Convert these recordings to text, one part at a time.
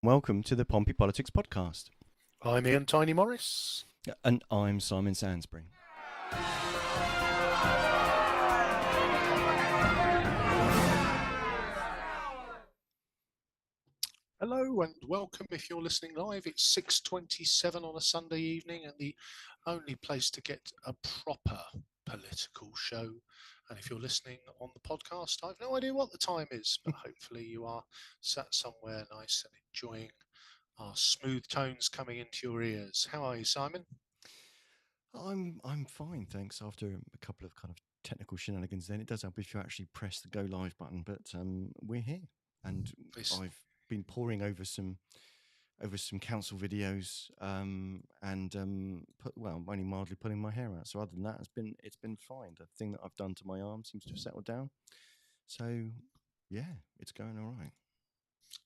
Welcome to the Pompey Politics Podcast. I'm Ian Tiny Morris. And I'm Simon Sansbury. Hello and welcome. If you're listening live, it's 6:27 on a Sunday evening and the only place to get a proper political show. And if you're listening on the podcast, I've no idea what the time is, but hopefully you are sat somewhere nice and enjoying our smooth tones coming into your ears. How are you, Simon? I'm fine, thanks. After a couple of kind of technical shenanigans, then it does help if you actually press the go live button. But we're here, and I've been poring over some council videos, and only mildly pulling my hair out. So other than that, it's been fine. The thing that I've done to my arm seems to have settled down. So yeah, it's going all right.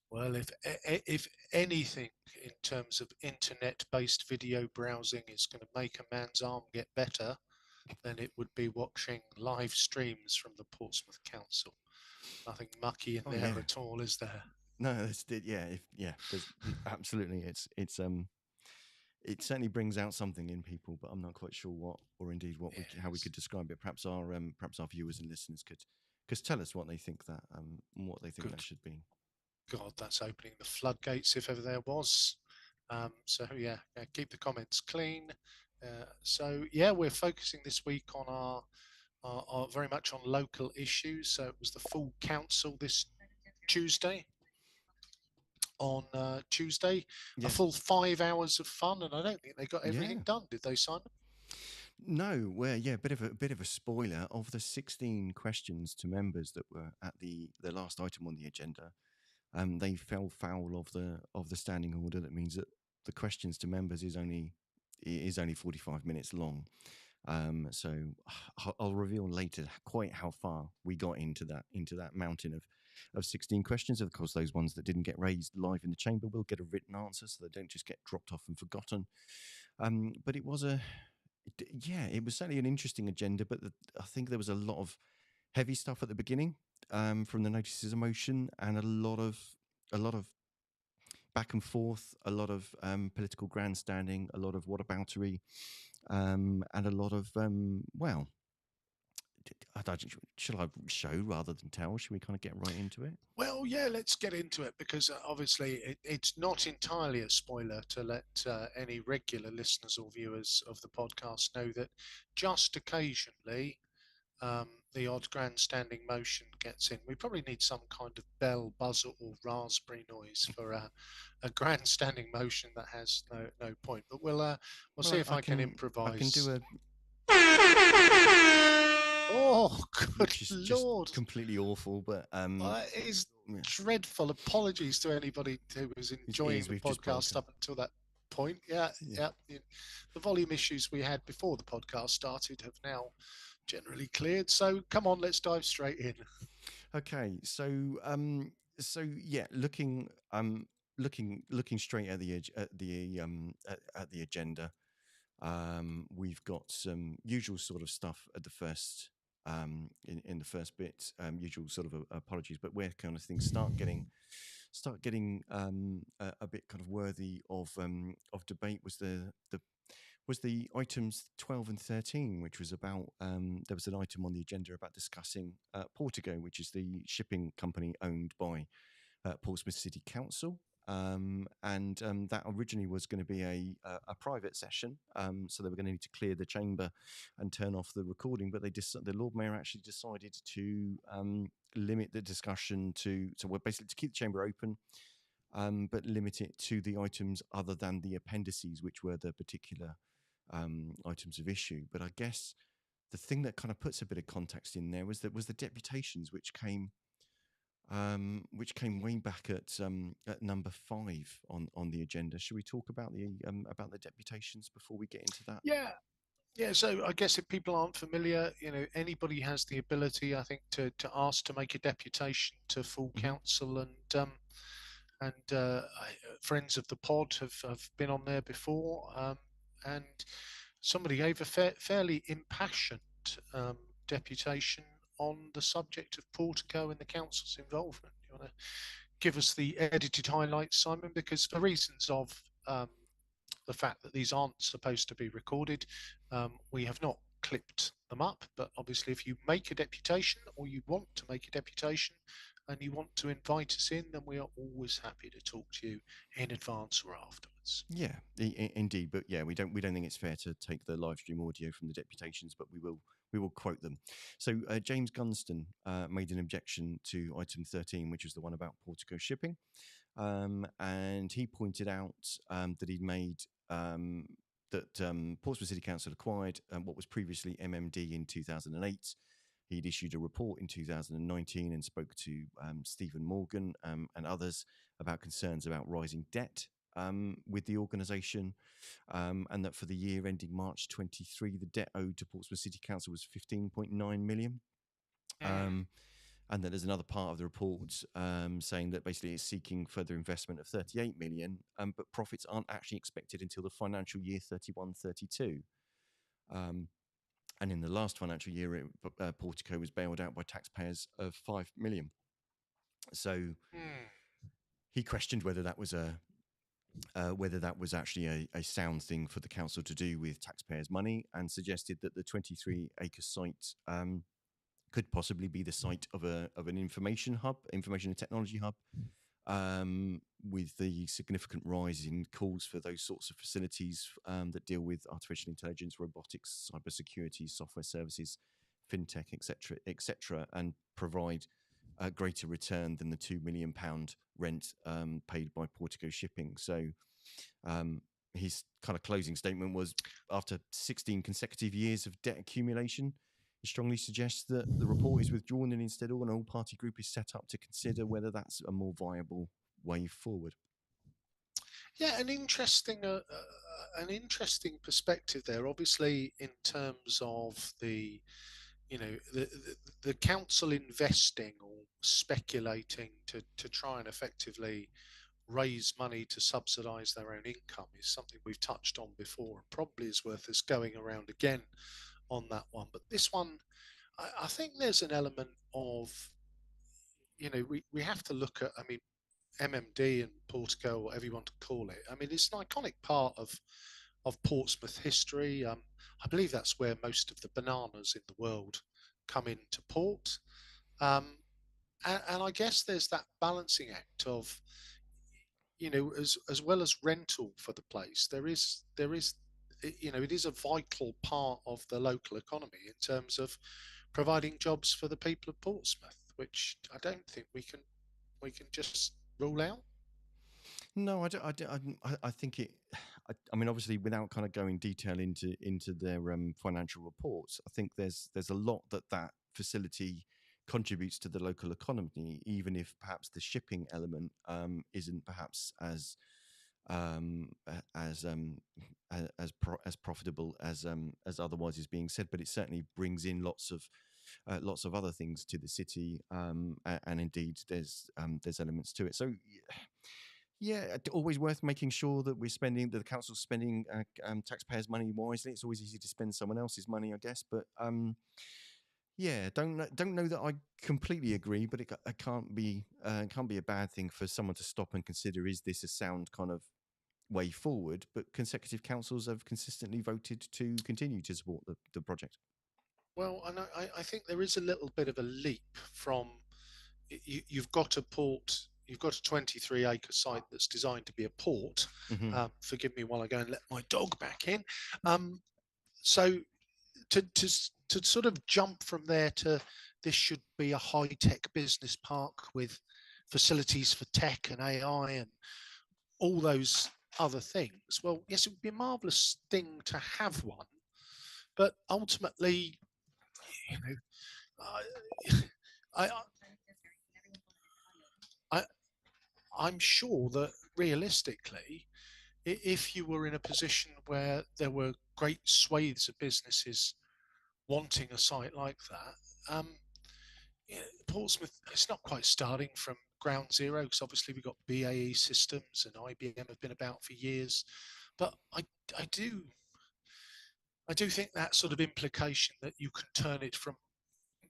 Well, if anything in terms of internet-based video browsing is going to make a man's arm get better, then it would be watching live streams from the Portsmouth Council. Nothing mucky in there at all, is there? No, there's absolutely. It certainly brings out something in people, but I'm not quite sure what, or indeed how we could describe it. Perhaps our viewers and listeners could tell us what they think that that should be. God, that's opening the floodgates if ever there was. Keep the comments clean. We're focusing this week on our very much on local issues. So it was the full council this Tuesday. On Tuesday, a full 5 hours of fun, and I don't think they got everything done, did they, Simon? No, bit of a spoiler of the 16 questions to members that were at the last item on the agenda. They fell foul of the standing order. That means that the questions to members is only 45 minutes long. So I'll reveal later quite how far we got into that mountain of 16 questions. Of course, those ones that didn't get raised live in the chamber will get a written answer, so they don't just get dropped off and forgotten. But it was it was certainly an interesting agenda. But I think there was a lot of heavy stuff at the beginning from the notices of motion, and a lot of back and forth, a lot of political grandstanding, a lot of whataboutery, and a lot of should I show rather than tell? Should we kind of get right into it? Well, yeah, let's get into it, because obviously it's not entirely a spoiler to let any regular listeners or viewers of the podcast know that just occasionally the odd grandstanding motion gets in. We probably need some kind of bell, buzzer, or raspberry noise for a grandstanding motion that has no point. But we'll see if I can improvise. I can do a. Oh, good Lord! Just completely awful, but it is dreadful. Apologies to anybody who was enjoying the podcast up until that point. Yeah. The volume issues we had before the podcast started have now generally cleared. So come on, let's dive straight in. Okay, so looking straight at the agenda. We've got some usual sort of stuff at the first in the first bit, usual sort of apologies, but where kind of things start getting a bit kind of worthy of debate was the items 12 and 13, which was about there was an item on the agenda about discussing Portico, which is the shipping company owned by Portsmouth City Council. That originally was going to be a private session, so they were going to need to clear the chamber and turn off the recording. But the Lord Mayor actually decided to limit the discussion to basically to keep the chamber open, but limit it to the items other than the appendices, which were the particular items of issue. But I guess the thing that kind of puts a bit of context in there was the deputations, which came way back at number 5 on the agenda. Should we talk about the deputations before we get into that? Yeah. So I guess if people aren't familiar, anybody has the ability, I think, to ask to make a deputation to full council, and friends of the pod have been on there before, and somebody gave a fairly impassioned deputation on the subject of Portico and the council's involvement. You want to give us the edited highlights, Simon? Because for reasons of the fact that these aren't supposed to be recorded, we have not clipped them up. But obviously, if you make a deputation or you want to make a deputation and you want to invite us in, then we are always happy to talk to you in advance or afterwards. Yeah, indeed. But yeah, we don't think it's fair to take the live stream audio from the deputations, but we will quote them. So James Gunston made an objection to item 13, which was the one about Portico shipping, and he pointed out that he'd made that Portsmouth City Council acquired what was previously MMD in 2008. He'd issued a report in 2019 and spoke to Stephen Morgan and others about concerns about rising debt with the organisation, and that for the year ending March 23, the debt owed to Portsmouth City Council was 15.9 million. Mm. And then there's another part of the report saying that basically it's seeking further investment of 38 million, but profits aren't actually expected until the financial year 31-32. And in the last financial year, Portico was bailed out by taxpayers of 5 million. So Mm. he questioned whether that was actually a sound thing for the council to do with taxpayers' money, and suggested that the 23-acre site could possibly be the site of an information and technology hub, with the significant rise in calls for those sorts of facilities that deal with artificial intelligence, robotics, cybersecurity, software services, fintech, etc., and provide a greater return than the £2 million rent paid by Portico Shipping. So his kind of closing statement was, after 16 consecutive years of debt accumulation, he strongly suggests that the report is withdrawn and instead an all-party group is set up to consider whether that's a more viable way forward. Yeah, an interesting perspective there. Obviously, in terms of the council investing or speculating to try and effectively raise money to subsidise their own income is something we've touched on before, and probably is worth us going around again on that one. But this one, I think there's an element of, we have to look at, I mean, MMD and Portico, whatever you want to call it. I mean, it's an iconic part of Portsmouth history. I believe that's where most of the bananas in the world come into port. And I guess there's that balancing act of, as well as rental for the place, there is it is a vital part of the local economy in terms of providing jobs for the people of Portsmouth, which I don't think we can just rule out. No, I think it. I mean, obviously, without kind of going detail into their financial reports, I think there's a lot that facility contributes to the local economy, even if perhaps the shipping element isn't perhaps um, as as profitable as otherwise is being said, but it certainly brings in lots of other things to the city, and indeed there's elements to it. So yeah, always worth making sure that the council's spending taxpayers' money wisely. It's always easy to spend someone else's money, I guess, but yeah, don't know that I completely agree, but it can't be a bad thing for someone to stop and consider: is this a sound kind of way forward? But consecutive councils have consistently voted to continue to support the project. Well, and I think there is a little bit of a leap from you've got a port, you've got a 23-acre site that's designed to be a port. Mm-hmm. Forgive me while I go and let my dog back in. So to sort of jump from there to this should be a high-tech business park with facilities for tech and AI and all those other things. Well, yes, it would be a marvelous thing to have one, but ultimately, you know, I, I, I'm sure that realistically, if you were in a position where there were great swathes of businesses wanting a site like that, Portsmouth, it's not quite starting from ground zero because obviously we've got BAE Systems and IBM have been about for years, but I do I do think that sort of implication that you can turn it from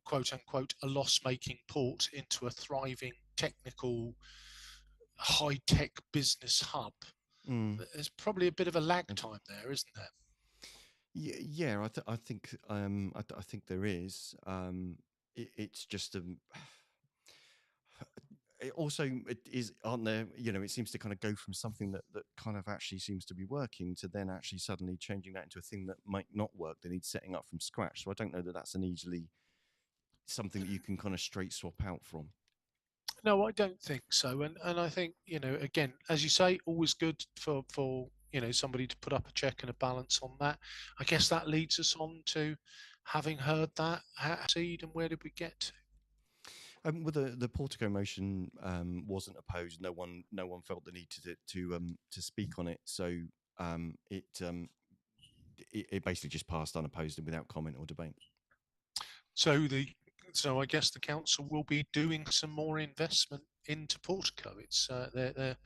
quote unquote a loss-making port into a thriving technical high-tech business hub. Mm. There's probably a bit of a lag And time there, isn't there? yeah, I think there is. It's just it also it is aren't there, you know, it seems to kind of go from something that kind of actually seems to be working to then actually suddenly changing that into a thing that might not work, that needs setting up from scratch. So I don't know that that's an easily something that you can kind of straight swap out from. No, I don't think so. And I think, again, as you say, always good for somebody to put up a check and a balance on that. I guess that leads us on to, having heard that, how proceed, and where did we get to? Well, the Portico motion wasn't opposed. No one felt the need to speak on it. So um, it, um, it basically just passed unopposed and without comment or debate. So so I guess the council will be doing some more investment into Portico. It's they're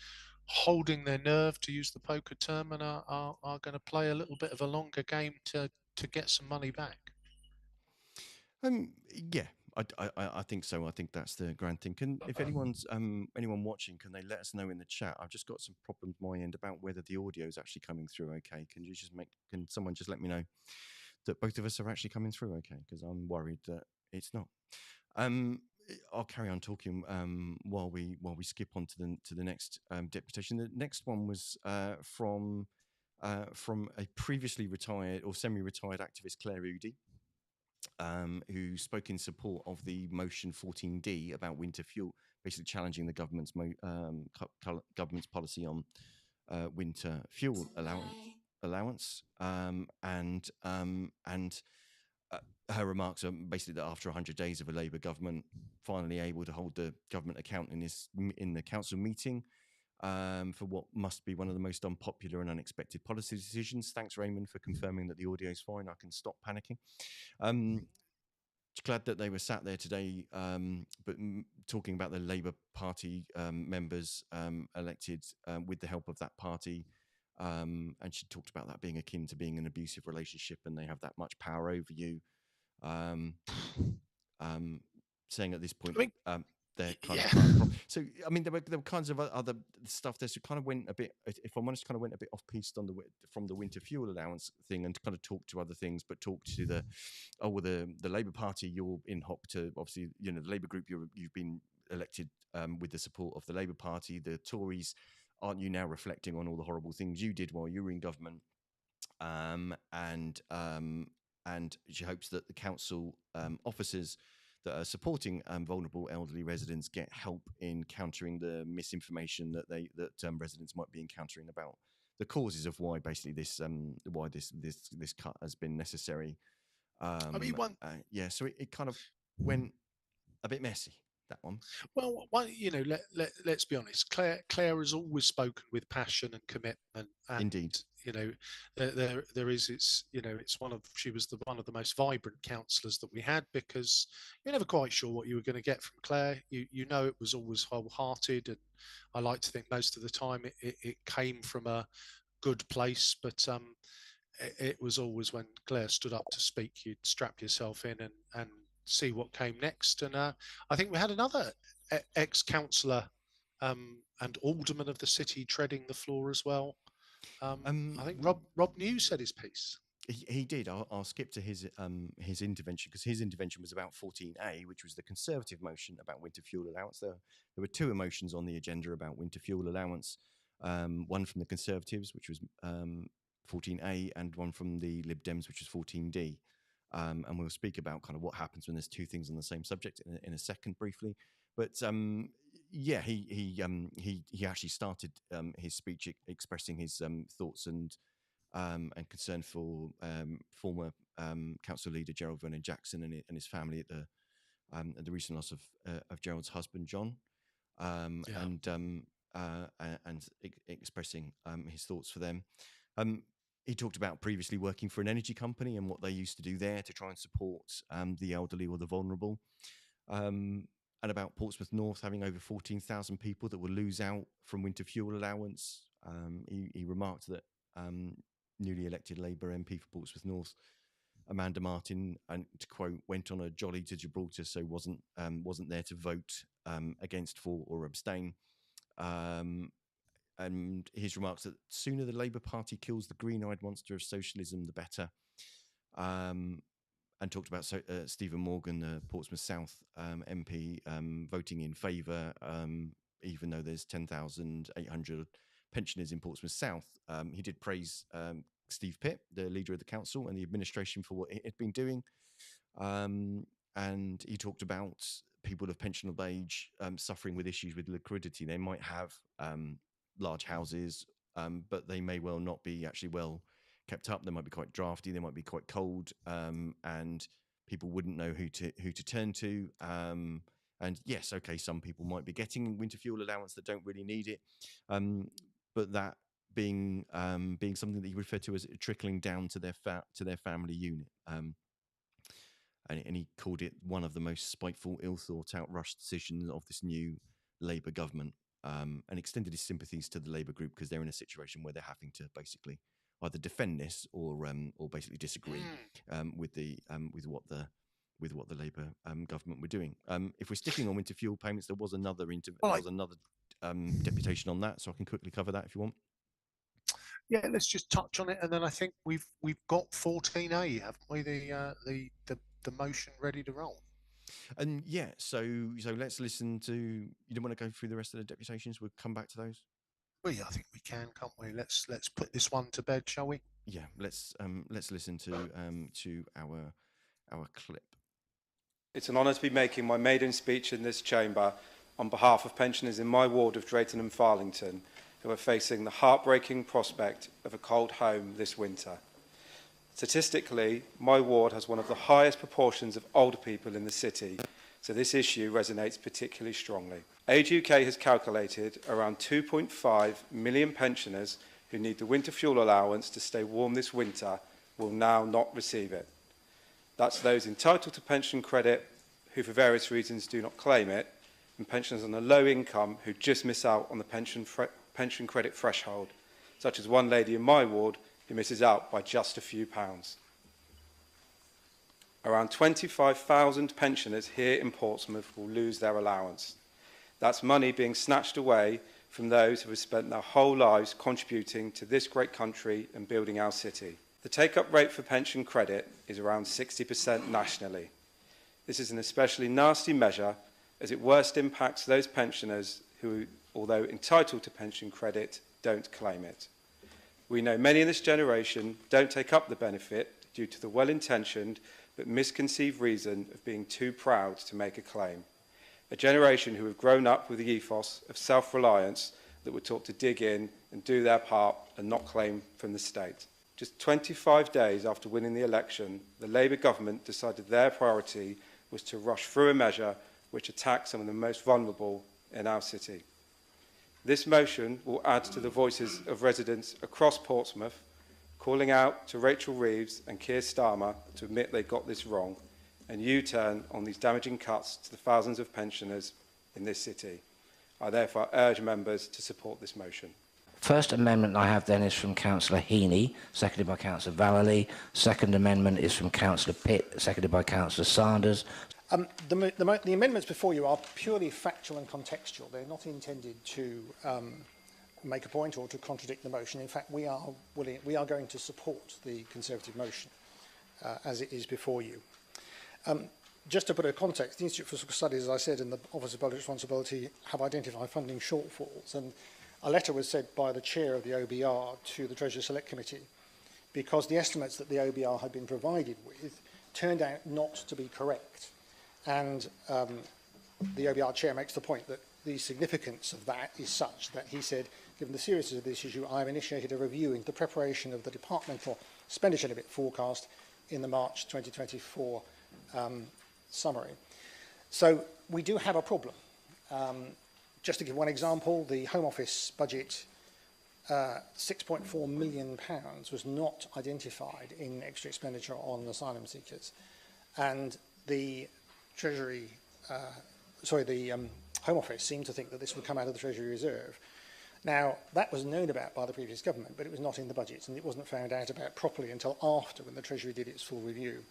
holding their nerve, to use the poker term, and are going to play a little bit of a longer game to get some money back. Yeah, I think so. I think that's the grand thing. Can if anyone's anyone watching, can they let us know in the chat? I've just got some problems my end about whether the audio is actually coming through okay. Can someone just let me know that both of us are actually coming through okay? Because I'm worried that it's not. Um, I'll carry on talking while we skip on to the next deputation. The next one was from a previously retired or semi-retired activist, Claire Udy, who spoke in support of the motion 14D about winter fuel, basically challenging the government's policy on winter fuel allowance. Her remarks are basically that after 100 days of a Labour government finally able to hold the government account in the council meeting for what must be one of the most unpopular and unexpected policy decisions. Thanks, Raymond, for confirming that the audio is fine. I can stop panicking. Glad that they were sat there today, but talking about the Labour Party members elected with the help of that party. And she talked about that being akin to being an abusive relationship, and they have that much power over you. Um, Saying at this point, I mean, they're kind of yeah. part of the problem. So, I mean, there were kinds of other stuff there. So, kind of went a bit, if I'm honest, kind of went a bit off piste on from the winter fuel allowance thing, and kind of talked to other things, but talked to the Labour Party. You're in hop to obviously, you know, the Labour group. You've been elected with the support of the Labour Party. The Tories, aren't you now reflecting on all the horrible things you did while you were in government? Um, and um, and she hopes that the council officers that are supporting vulnerable elderly residents get help in countering the misinformation that residents might be encountering about the causes of why basically this cut has been necessary. I mean, Yeah, so it kind of went a bit messy, that one. well, let's be honest. Claire has always spoken with passion and commitment, and Indeed. there is it's she was one of the most vibrant councillors that we had, because you're never quite sure what you were going to get from Claire. It was always wholehearted, and I like to think most of the time it came from a good place, but it was always, when Claire stood up to speak, you'd strap yourself in and see what came next. And I think we had another ex-councillor and alderman of the city treading the floor as well. I think Rob New said his piece. He did. I'll skip to his intervention, because his intervention was about 14A, which was the Conservative motion about winter fuel allowance. There were two motions on the agenda about winter fuel allowance. One from the Conservatives, which was 14A, and one from the Lib Dems, which was 14D. And we'll speak about kind of what happens when there's two things on the same subject in a second, briefly. But yeah, he actually started his speech expressing his thoughts and concern for former council leader Gerald Vernon Jackson and his family at the recent loss of Gerald's husband John, Yeah. and expressing his thoughts for them. He talked about previously working for an energy company and what they used to do there to try and support the elderly or the vulnerable. And about Portsmouth North having over 14,000 people that will lose out from winter fuel allowance. He remarked that newly elected Labour MP for Portsmouth North, Amanda Martin, and to quote, went on a jolly to Gibraltar, so wasn't there to vote against, for, or abstain. and his remarks that sooner the Labour Party kills the green-eyed monster of socialism, the better. And talked about Stephen Morgan, the Portsmouth South MP, voting in favour, even though there's 10,800 pensioners in Portsmouth South. He did praise Steve Pitt, the leader of the council, and the administration for what it had been doing. And he talked about people of pensionable age suffering with issues with liquidity. They might have large houses, but they may well not be actually well kept up. They might be quite drafty. They might be quite cold, and people wouldn't know who to turn to. And yes, okay, some people might be getting winter fuel allowance that don't really need it, but that being something that he referred to as trickling down to their family unit. And he called it one of the most spiteful, ill-thought-out, rushed decisions of this new Labour government, and extended his sympathies to the Labour group because they're in a situation where they're having to basically either defend this or basically disagree with what the Labour government were doing. If we're sticking on winter fuel payments, there was another deputation on that, so I can quickly cover that if you want. Yeah, let's just touch on it, and then I think we've got 14A, haven't we? The motion ready to roll. And yeah, so let's listen to. You don't want to go through the rest of the deputations? We'll come back to those. Well, yeah, I think we can, can't we? Let's put this one to bed, shall we? Yeah, let's listen to our clip. It's an honour to be making my maiden speech in this chamber on behalf of pensioners in my ward of Drayton and Farlington who are facing the heartbreaking prospect of a cold home this winter. Statistically, my ward has one of the highest proportions of older people in the city, so this issue resonates particularly strongly. Age UK has calculated around 2.5 million pensioners who need the winter fuel allowance to stay warm this winter will now not receive it. That's those entitled to pension credit who for various reasons do not claim it, and pensioners on a low income who just miss out on the pension credit threshold, such as one lady in my ward who misses out by just a few pounds. Around 25,000 pensioners here in Portsmouth will lose their allowance. That's money being snatched away from those who have spent their whole lives contributing to this great country and building our city. The take-up rate for pension credit is around 60% nationally. This is an especially nasty measure as it worst impacts those pensioners who, although entitled to pension credit, don't claim it. We know many in this generation don't take up the benefit due to the well-intentioned but misconceived reason of being too proud to make a claim. A generation who have grown up with the ethos of self-reliance that were taught to dig in and do their part and not claim from the state. Just 25 days after winning the election, the Labour government decided their priority was to rush through a measure which attacked some of the most vulnerable in our city. This motion will add to the voices of residents across Portsmouth, calling out to Rachel Reeves and Keir Starmer to admit they got this wrong and U-turn on these damaging cuts to the thousands of pensioners in this city. I therefore urge members to support this motion. First amendment I have then is from Councillor Heaney, seconded by Councillor Vallely. Second amendment is from Councillor Pitt, seconded by Councillor Sanders. The amendments before you are purely factual and contextual. They're not intended to make a point or to contradict the motion. In fact, we are going to support the Conservative motion as it is before you. Just to put a context, the Institute for Social Studies, as I said, and the Office of Public Responsibility have identified funding shortfalls, and a letter was sent by the chair of the OBR to the Treasury Select Committee because the estimates that the OBR had been provided with turned out not to be correct. And the OBR chair makes the point that the significance of that is such that he said, given the seriousness of this issue, I've initiated a review into the preparation of the departmental expenditure limit forecast in the March 2024 summary. So we do have a problem. Just to give one example, the Home Office budget, £6.4 million was not identified in extra expenditure on asylum seekers. And the Home Office seemed to think that this would come out of the Treasury Reserve. Now, that was known about by the previous government, but it was not in the budget, and it wasn't found out about properly until after, when the Treasury did its full review.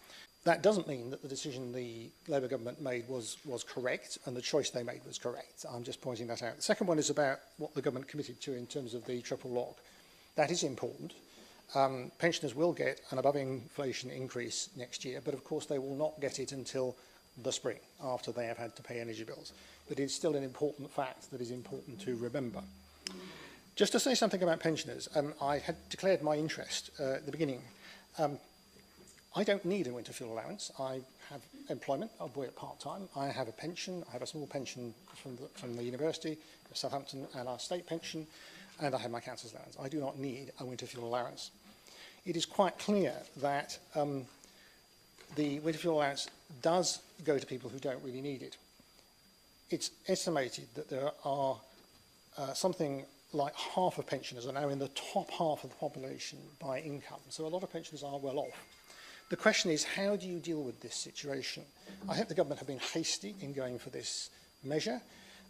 That doesn't mean that the decision the Labour government made was correct, and the choice they made was correct. I'm just pointing that out. The second one is about what the government committed to in terms of the triple lock. That is important. Pensioners will get an above-inflation increase next year, but of course they will not get it until the spring, after they have had to pay energy bills. But it's still an important fact that is important to remember. Just to say something about pensioners, I had declared my interest at the beginning. I don't need a winter fuel allowance. I have employment. I work part-time. I have a pension. I have a small pension from the University of Southampton and our state pension, and I have my council's allowance. I do not need a winter fuel allowance. It is quite clear that the winter fuel allowance does go to people who don't really need it. It's estimated that there are something like half of pensioners are now in the top half of the population by income. So a lot of pensioners are well off. The question is, how do you deal with this situation? I think the government have been hasty in going for this measure.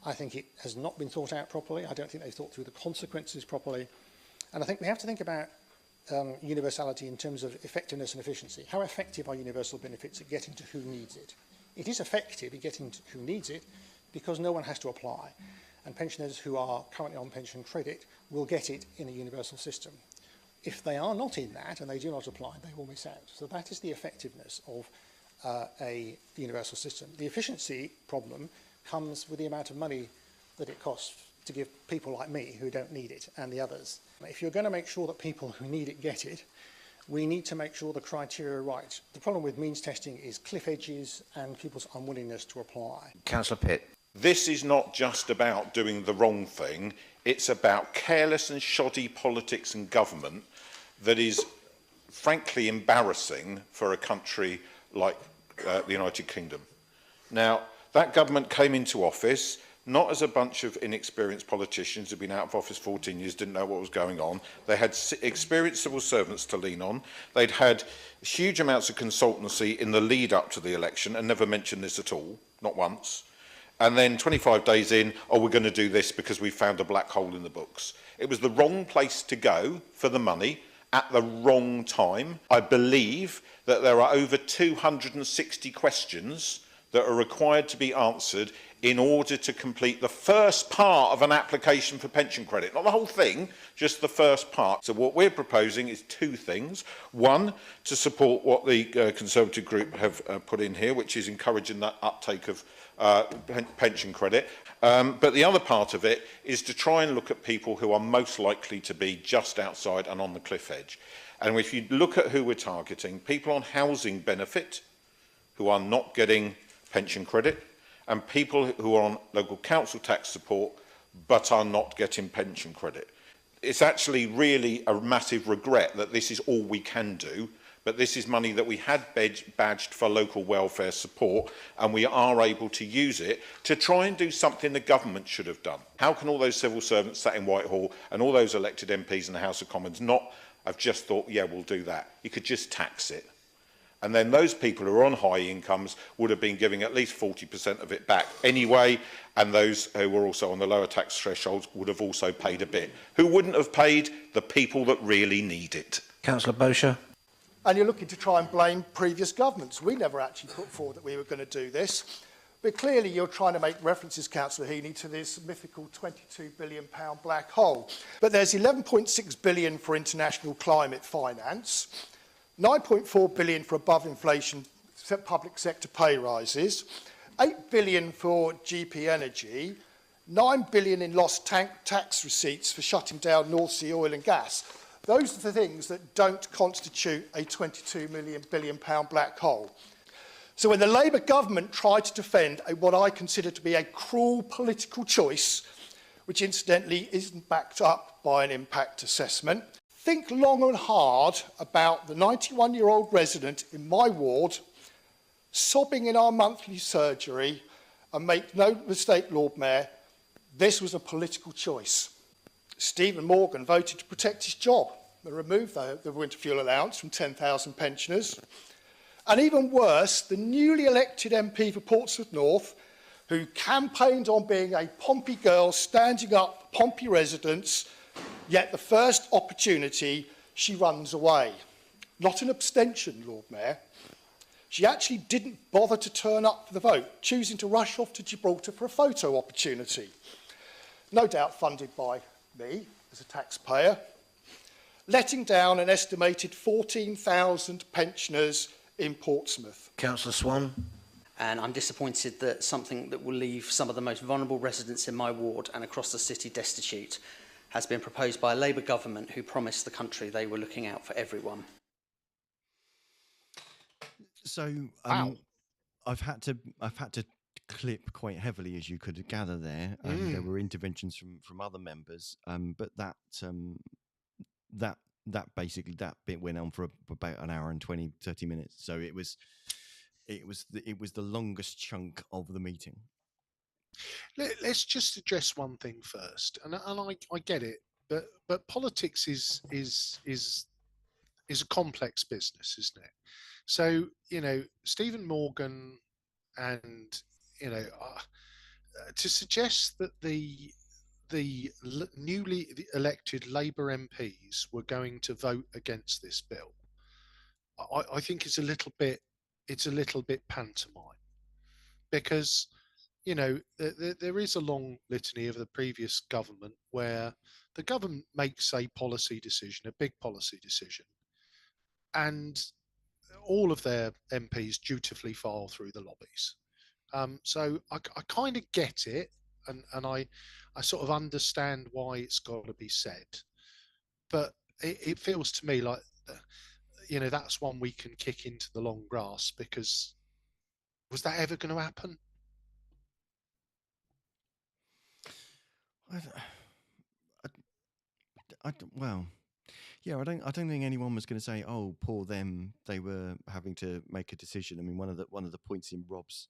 I think it has not been thought out properly. I don't think they've thought through the consequences properly. And I think we have to think about universality in terms of effectiveness and efficiency. How effective are universal benefits at getting to who needs it? It is effective at getting to who needs it because no one has to apply. And pensioners who are currently on pension credit will get it in a universal system. If they are not in that and they do not apply, they will miss out. So that is the effectiveness of a universal system. The efficiency problem comes with the amount of money that it costs to give people like me who don't need it and the others. If you're going to make sure that people who need it get it, we need to make sure the criteria are right. The problem with means testing is cliff edges and people's unwillingness to apply. Councillor Pitt. This is not just about doing the wrong thing, it's about careless and shoddy politics and government that is frankly embarrassing for a country like the United Kingdom. Now, that government came into office not as a bunch of inexperienced politicians who'd been out of office 14 years, didn't know what was going on. They had experienced civil servants to lean on. They'd had huge amounts of consultancy in the lead up to the election and never mentioned this at all, not once. And then 25 days in, oh, we're going to do this because we found a black hole in the books. It was the wrong place to go for the money at the wrong time. I believe that there are over 260 questions that are required to be answered in order to complete the first part of an application for pension credit. Not the whole thing, just the first part. So what we're proposing is two things. One, to support what the Conservative group have put in here, which is encouraging that uptake of pension credit. But the other part of it is to try and look at people who are most likely to be just outside and on the cliff edge. And if you look at who we're targeting, people on housing benefit who are not getting pension credit, and people who are on local council tax support but are not getting pension credit. It's actually really a massive regret that this is all we can do, but this is money that we had badged for local welfare support, and we are able to use it to try and do something the government should have done. How can all those civil servants sat in Whitehall and all those elected MPs in the House of Commons not have just thought, yeah, we'll do that? You could just tax it. And then those people who are on high incomes would have been giving at least 40% of it back anyway, and those who were also on the lower tax thresholds would have also paid a bit. Who wouldn't have paid? The people that really need it. Councillor Bosher. And you're looking to try and blame previous governments. We never actually put forward that we were going to do this. But clearly you're trying to make references, Councillor Heaney, to this mythical £22 billion black hole. But there's 11.6 billion for international climate finance, 9.4 billion for above inflation public sector pay rises, 8 billion for GP energy, 9 billion in lost tax receipts for shutting down North Sea oil and gas. Those are the things that don't constitute a £22 billion black hole. So when the Labour government tried to defend what I consider to be a cruel political choice, which incidentally isn't backed up by an impact assessment, think long and hard about the 91-year-old resident in my ward sobbing in our monthly surgery, and make no mistake, Lord Mayor, this was a political choice. Stephen Morgan voted to protect his job and remove the Winter Fuel Allowance from 10,000 pensioners. And even worse, the newly elected MP for Portsmouth North, who campaigned on being a Pompey girl standing up for Pompey residents, yet the first opportunity she runs away. Not an abstention, Lord Mayor. She actually didn't bother to turn up for the vote, choosing to rush off to Gibraltar for a photo opportunity. No doubt funded by me as a taxpayer, letting down an estimated 14,000 pensioners in Portsmouth. Councillor Swan. And I'm disappointed that something that will leave some of the most vulnerable residents in my ward and across the city destitute has been proposed by a Labour government who promised the country they were looking out for everyone. So I've had to clip quite heavily, as you could gather there. There were interventions from other members, but that basically that bit went on for about an hour and 30 minutes. So it was the longest chunk of the meeting. Let's just address one thing first, and I get it, but politics is a complex business, isn't it? So, Stephen Morgan and, to suggest that the newly elected Labour MPs were going to vote against this bill, I think it's a little bit pantomime, because, there is a long litany of the previous government where the government makes a policy decision, a big policy decision, and all of their MPs dutifully file through the lobbies. So I kind of get it, and I sort of understand why it's got to be said. But it feels to me like, that's one we can kick into the long grass, because was that ever going to happen? Well, yeah, I don't think anyone was going to say, "Oh, poor them, they were having to make a decision." I mean, one of the points in Rob's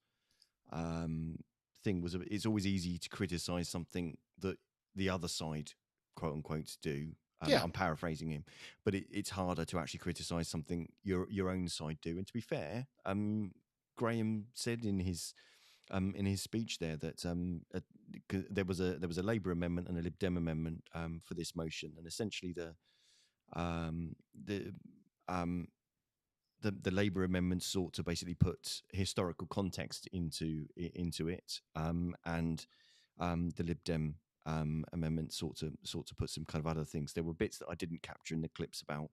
thing was it's always easy to criticise something that the other side, quote unquote, do. Yeah. I'm paraphrasing him, but it's harder to actually criticise something your own side do. And to be fair, Graham said in his speech there that there was a Labour amendment and a Lib Dem amendment for this motion, and essentially the Labour amendment sought to basically put historical context into it, and the Lib Dem amendment sought to put some kind of other things. There were bits that I didn't capture in the clips about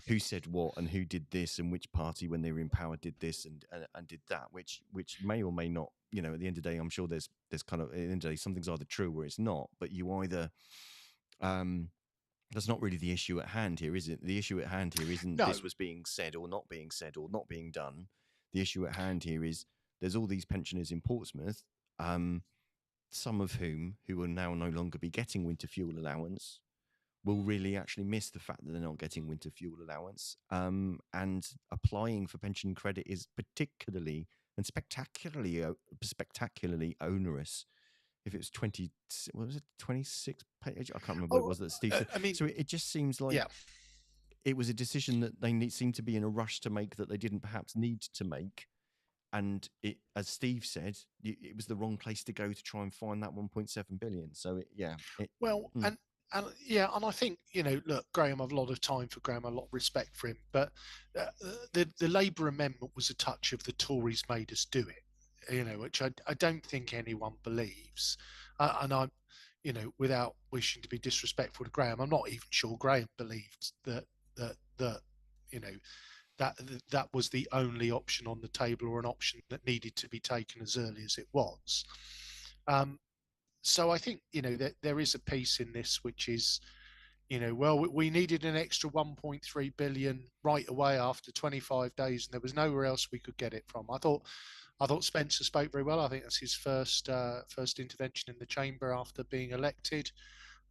who said what and who did this and which party, when they were in power, did this and did that, which may or may not. At the end of the day, I'm sure there's kind of, at the end of the day, something's either true or it's not. But you either that's not really the issue at hand here, is it? The issue at hand here isn't this was being said or not being said or not being done. The issue at hand here is there's all these pensioners in Portsmouth, some of whom who will now no longer be getting winter fuel allowance will really actually miss the fact that they're not getting winter fuel allowance. And applying for pension credit is particularly and spectacularly onerous. If it was 26 page? I can't remember what it was that Steve said. I mean, so it just seems like it was a decision that they seemed to be in a rush to make that they didn't perhaps need to make. And it, as Steve said, it was the wrong place to go to try and find that 1.7 billion. So and I think, look, Graham, I've a lot of time for Graham, a lot of respect for him, but the Labour amendment was a touch of the Tories made us do it, which I don't think anyone believes. And I'm, without wishing to be disrespectful to Graham, I'm not even sure Graham believed that was the only option on the table, or an option that needed to be taken as early as it was. So I think, that there is a piece in this which is, we needed an extra 1.3 billion right away after 25 days, and there was nowhere else we could get it from. I thought Spencer spoke very well. I think that's his first intervention in the chamber after being elected.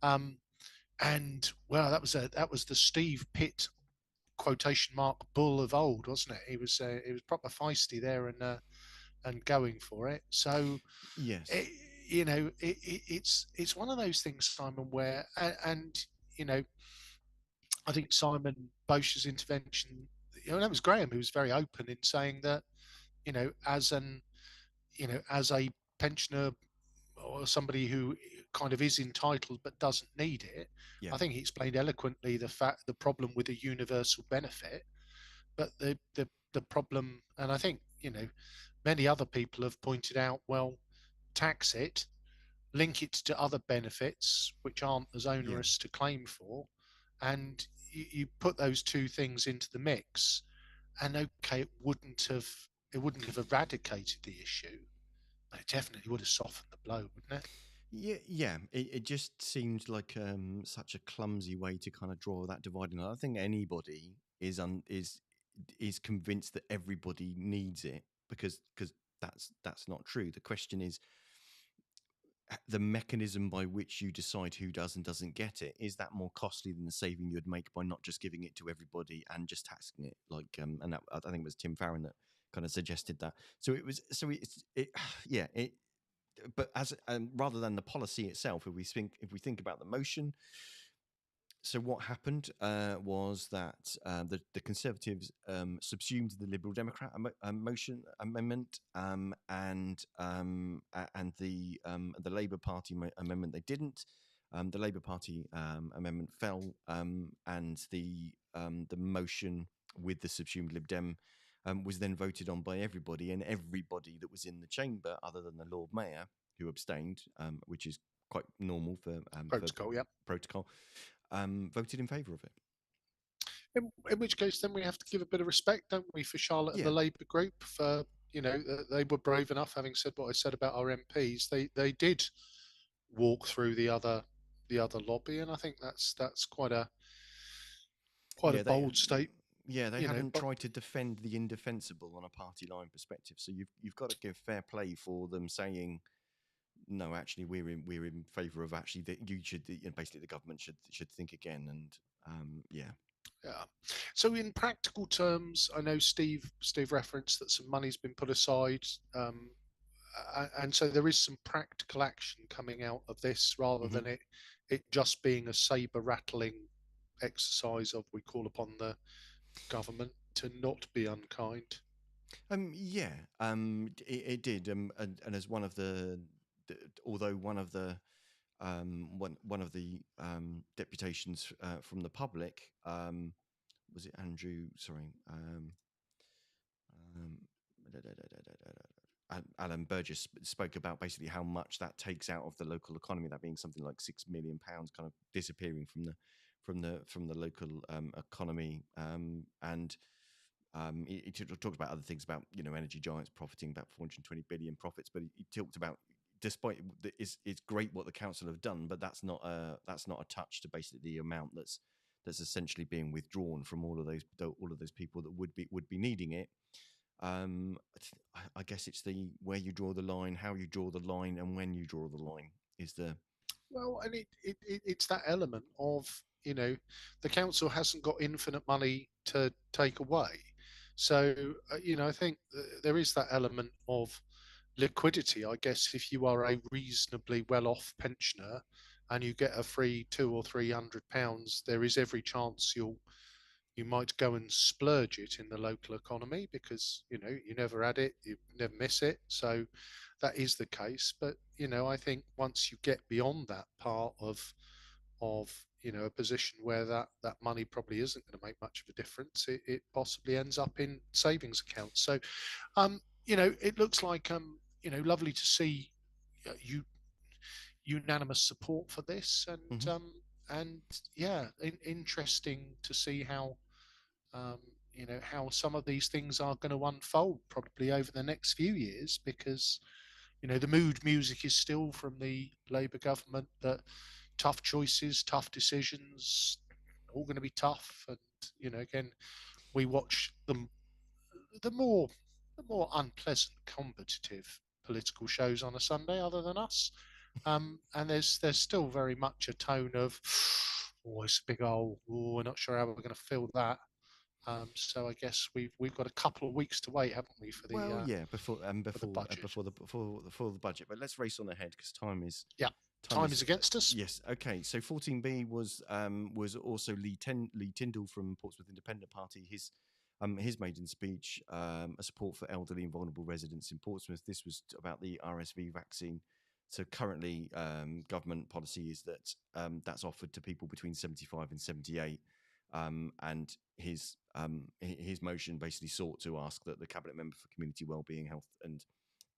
And well, that was the Steve Pitt quotation mark bull of old, wasn't it? He was proper feisty there and going for it. So yes, it's one of those things, Simon, where and I think Simon Bosch's intervention, that was Graham who was very open in saying that, as a pensioner or somebody who kind of is entitled but doesn't need it. Yeah. I think he explained eloquently the problem with a universal benefit, but the problem, and I think many other people have pointed out, well, tax it, link it to other benefits which aren't as onerous to claim for, and you put those two things into the mix, and okay, it wouldn't have eradicated the issue, but it definitely would have softened the blow, wouldn't it? Yeah. It just seemed like such a clumsy way to kind of draw that dividing line. I don't think anybody is convinced that everybody needs it, because that's not true. The question is the mechanism by which you decide who does and doesn't get it. Is that more costly than the saving you'd make by not just giving it to everybody and just taxing it? Like, and that, I think it was Tim Farron that kind of suggested that. But as rather than the policy itself, if we think about the motion, so what happened was that the Conservatives subsumed the Liberal Democrat motion amendment, and the Labour Party amendment they didn't. The Labour Party amendment fell, and the motion with the subsumed Lib Dem was then voted on by everybody, and everybody that was in the chamber, other than the Lord Mayor, who abstained, which is quite normal for Protocol, yeah. protocol, voted in favour of it. In which case, then we have to give a bit of respect, don't we, for Charlotte and the Labour group, for they were brave enough. Having said what I said about our MPs, they did walk through the other lobby, and I think that's quite a bold statement. Yeah, they hadn't tried to defend the indefensible on a party line perspective. So you've got to give fair play for them saying, no, actually, we're in favour of actually that you should, basically the government should think again. And yeah. So in practical terms, I know Steve referenced that some money's been put aside, and so there is some practical action coming out of this, rather than it just being a saber rattling exercise of, we call upon the government to not be unkind. It did, and as one of the although one of the deputations from the public, was it Andrew? Sorry, Alan Burgess spoke about basically how much that takes out of the local economy, that being something like £6 million kind of disappearing from the local economy, and he talked about other things, about energy giants profiting about 420 billion profits, but he talked about, despite it's great what the council have done, but that's not a touch to basically the amount that's essentially being withdrawn from all of those people that would be needing it. I guess it's the where you draw the line, how you draw the line, and when you draw the line is the well, and it's that element of the council hasn't got infinite money to take away, so I think there is that element of liquidity. I guess if you are a reasonably well-off pensioner and you get a free £200 or £300, there is every chance you might go and splurge it in the local economy, because you never had it, you never miss it. So that is the case. But I think once you get beyond that part of a position where that money probably isn't going to make much of a difference, it possibly ends up in savings accounts. So it looks like lovely to see unanimous support for this, and interesting to see how how some of these things are going to unfold probably over the next few years, because the mood music is still from the Labour government that tough choices, tough decisions, all going to be tough. And again, we watch the more unpleasant competitive political shows on a Sunday other than us, and there's still very much a tone of, oh, it's a big hole, oh, we're not sure how we're going to fill that. So I guess we've got a couple of weeks to wait, haven't we, for the before the budget. before the budget. But let's race on ahead, because time is against us. Yes. Okay. So 14B was also Lee Tyndall from Portsmouth Independent Party. His his maiden speech, a support for elderly and vulnerable residents in Portsmouth. This was about the RSV vaccine. So currently, government policy is that that's offered to people between 75 and 78. And his motion basically sought to ask that the Cabinet Member for Community Wellbeing, Health and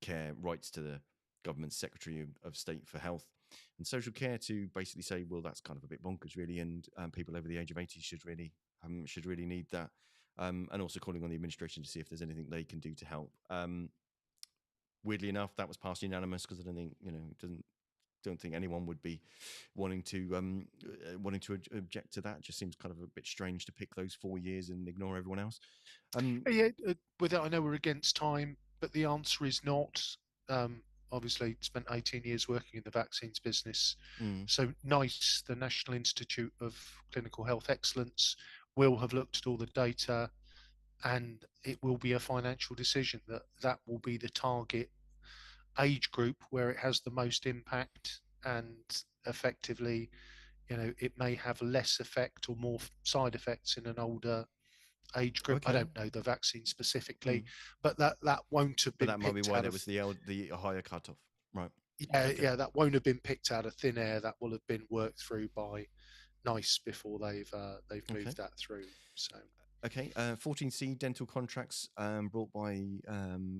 Care writes to the government Secretary of State for Health and Social Care to basically say, well, that's kind of a bit bonkers, really, and people over the age of 80 should really need that. And also calling on the administration to see if there's anything they can do to help. Weirdly enough, that was passed unanimous because I don't think don't think anyone would be wanting to object to that. It just seems kind of a bit strange to pick those 4 years and ignore everyone else. With that, I know we're against time, but the answer is not. Obviously, spent 18 years working in the vaccines business. So NICE, the National Institute of Clinical Health Excellence, will have looked at all the data, and it will be a financial decision that will be the target age group where it has the most impact, and effectively, it may have less effect or more side effects in an older age group. Okay. I don't know the vaccine specifically, but that won't have But been that might be picked why out there of was the higher cutoff, right? yeah, that won't have been picked out of thin air. That will have been worked through by NICE before they've moved that through. So. Okay, 14C dental contracts brought by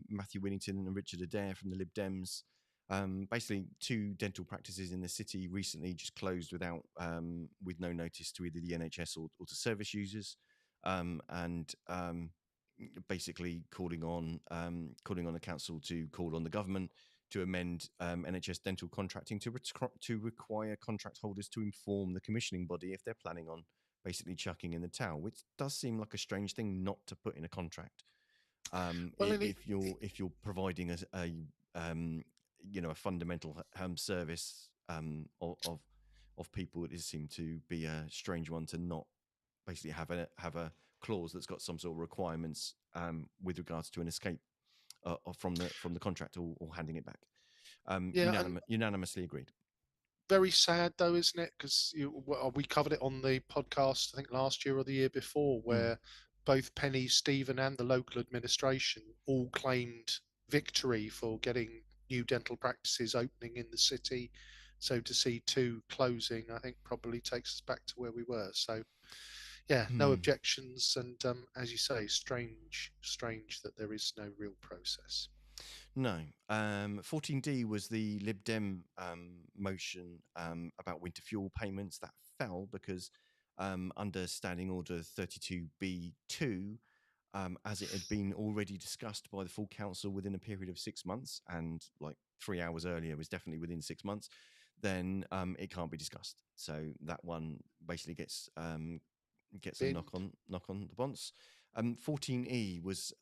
Matthew Winnington and Richard Adair from the Lib Dems. Basically, 2 dental practices in the city recently just closed with no notice to either the NHS or to service users, and basically calling on the council to call on the government to amend NHS dental contracting to require contract holders to inform the commissioning body if they're planning on basically chucking in the towel, which does seem like a strange thing not to put in a contract. If you're providing a fundamental home service of people, it does seem to be a strange one to not basically have a clause that's got some sort of requirements with regards to an escape from the contract or handing it back. Unanimously agreed. Very sad though, isn't it? Because we covered it on the podcast, I think last year or the year before, where both Penny, Stephen, and the local administration all claimed victory for getting new dental practices opening in the city. So to see 2 closing, I think probably takes us back to where we were. So yeah, no objections, and as you say, strange that there is no real process. No. 14D was the Lib Dem motion about winter fuel payments that fell because under Standing Order 32B2, as it had been already discussed by the full council within a period of 6 months, and like 3 hours earlier was definitely within 6 months, then it can't be discussed. So that one basically gets a knock on the bonds. 14E was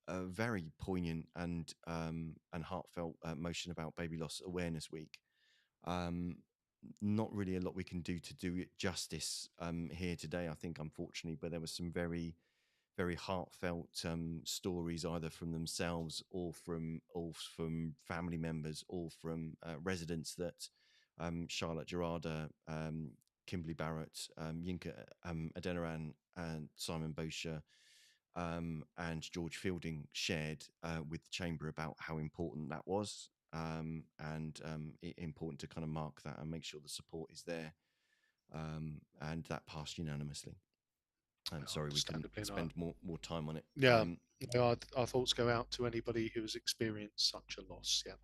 a very poignant and heartfelt motion about Baby Loss Awareness Week. Not really a lot we can do to do it justice here today, I think, unfortunately, but there was some very, very heartfelt stories either from themselves or from family members or from residents that Charlotte Gerarda, Kimberly Barrett, Yinka Adeniran and Simon Bosher and George Fielding shared with the Chamber about how important that was, and important to kind of mark that and make sure the support is there, and that passed unanimously. I'm sorry we couldn't spend more time on it. Yeah, our thoughts go out to anybody who has experienced such a loss. Yeah.